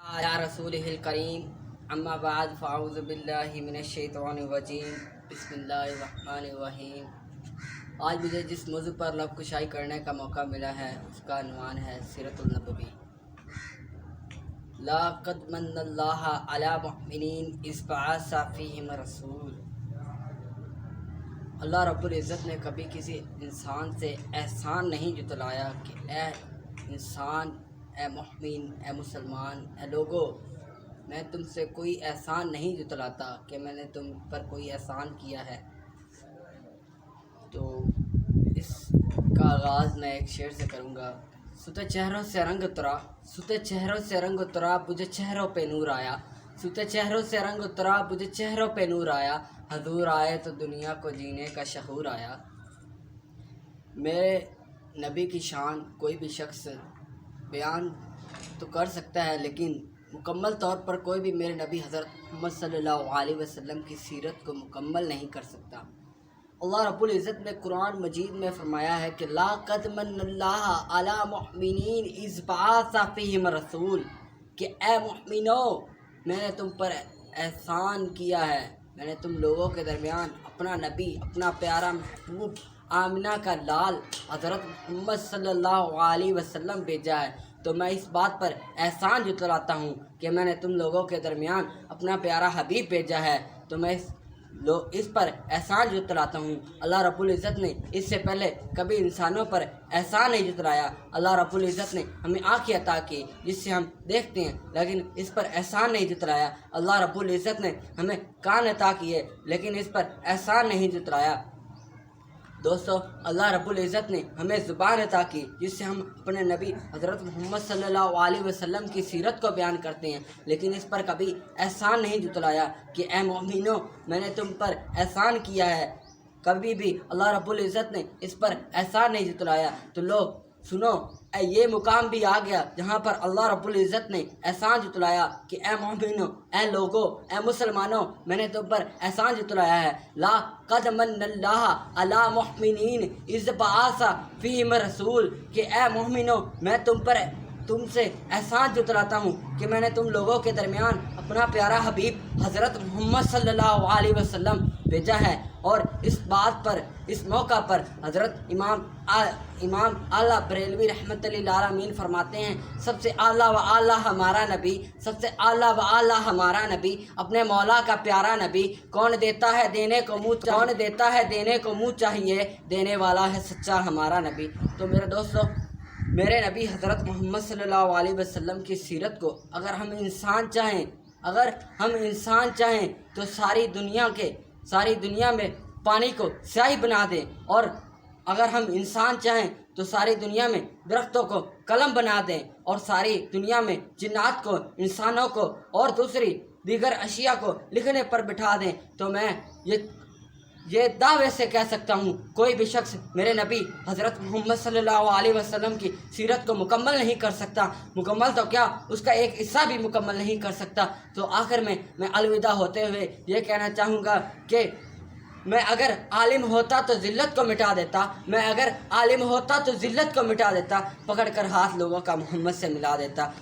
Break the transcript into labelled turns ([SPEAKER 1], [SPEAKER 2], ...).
[SPEAKER 1] या रसूलिहिल करीम अम्मा बाद फ़ाऊज़ु बिल्लाहि मिनश्शैतानिर्रजीम बिस्मिल्लाहिर्रहमानिर्रहीम। आज मुझे जिस मौजू पर लब कुशाई करने का मौका मिला है उसका उन्वान है सीरतुल नबवी। लक़द मन्नल्लाहु अला मुमिनीन इज़ बअस फ़ीहिम रसूल। अल्लाह रब्बुल इज़्ज़त ने कभी किसी इंसान से एहसान नहीं जतलाया कि ए इंसान, ए मुमिन, ए मुसलमान, ए लोगो, मैं तुमसे कोई एहसान नहीं जतलाता कि मैंने तुम पर कोई एहसान किया है। तो इसका आगाज़ मैं एक शेर से करूँगा। सुते चेहरों से रंग उतरा, सुते चेहरों से रंग उतरा, बुझे चेहरों पे नूर आया। सुते चेहरों से रंग उतरा, बुझे चेहरों पे नूर आया। हजूर आए तो दुनिया को जीने का शऊर आया। मेरे नबी की शान कोई भी शख्स बयान तो कर सकता है, लेकिन मुकम्मल तौर पर कोई भी मेरे नबी हज़रत मोहम्मद सल्लल्लाहु अलैहि वसल्लम की सीरत को मुकम्मल नहीं कर सकता। अल्लाह रब्बुल इज़्ज़त ने कुरान मजीद में फरमाया है कि लक़द मन्नल्लाहु अला मुमिनीन इज़ बअस फ़ीहिम रसूल, कि ए मुमिनो, मैंने तुम पर एहसान किया है, मैंने तुम लोगों के दरमियान अपना नबी, अपना प्यारा महबूब आमिना का लाल हज़रत मोहम्मद सल्लल्लाहु अलैहि वसल्लम भेजा है। तो मैं इस बात पर एहसान जतलाता हूँ कि मैंने तुम लोगों के दरमियान अपना प्यारा हबीब भेजा है। तो मैं इस पर एहसान जतलाता हूँ। अल्लाह रब्बुल इज़्ज़त ने इससे पहले कभी इंसानों पर एहसान नहीं जतलाया। अल्लाह रब्बुल इज़्ज़त ने हमें आँखें अता की जिससे हम देखते हैं, लेकिन इस पर एहसान नहीं जतलाया। अल्लाह रब्बुल इज़्ज़त ने हमें कान अता किए, लेकिन इस पर एहसान नहीं जतलाया। दोस्तों, अल्लाह रब्बुल इज़्ज़त ने हमें ज़ुबान अता की जिससे हम अपने नबी हज़रत मोहम्मद सल्लल्लाहु अलैहि वसल्लम की सीरत को बयान करते हैं, लेकिन इस पर कभी एहसान नहीं जतलाया कि ए मोमिनो, मैंने तुम पर एहसान किया है। कभी भी अल्लाह रब्बुल इज़्ज़त ने इस पर एहसान नहीं जतलाया। तो लोग सुनो, ये मुकाम भी आ गया जहाँ पर अल्लाह रब्बुल इज़्ज़त ने एहसान जतलाया कि ए मोमिनो, ए लोगो, ए मुसलमानों, मैंने तुम पर एहसान जतलाया है। लक़द मन्नल्लाहु अला मुमिनीन इज़ बअस फ़ीहिम रसूल, कि ए मोमिनो, मैं तुमसे एहसान जतलाता हूँ कि मैंने तुम लोगों के दरमियान अपना प्यारा हबीब हज़रत मोहम्मद सल्लल्लाहु अलैहि वसल्लम भेजा है। और इस बात पर, इस मौका पर हज़रत इमाम आला बरेलवी रहमतुल्लाह आलमीन फरमाते हैं, सबसे आला व आला हमारा नबी, सबसे आला व आला हमारा नबी, अपने मौला का प्यारा नबी। कौन देता है देने को मुँह, कौन देता है देने को मुँह चाहिए, देने वाला है सच्चा हमारा नबी। तो मेरे दोस्तों, मेरे नबी हज़रत मोहम्मद सल्लल्लाहु अलैहि वसल्लम की सीरत को अगर हम इंसान चाहें तो सारी दुनिया में पानी को स्याही बना दें, और अगर हम इंसान चाहें तो सारी दुनिया में दरख्तों को कलम बना दें, और सारी दुनिया में जिन्नात को, इंसानों को और दीगर अशिया को लिखने पर बिठा दें। तो मैं ये दावे से कह सकता हूँ, कोई भी शख्स मेरे नबी हज़रत मोहम्मद सल्लल्लाहु अलैहि वसल्लम की सीरत को मुकम्मल नहीं कर सकता। मुकम्मल तो क्या, उसका एक हिस्सा भी मुकम्मल नहीं कर सकता। तो आखिर में मैं अलविदा होते हुए ये कहना चाहूँगा कि मैं अगर आलिम होता तो ज़िल्लत को मिटा देता, पकड़ कर हाथ लोगों का मोहम्मद से मिला देता।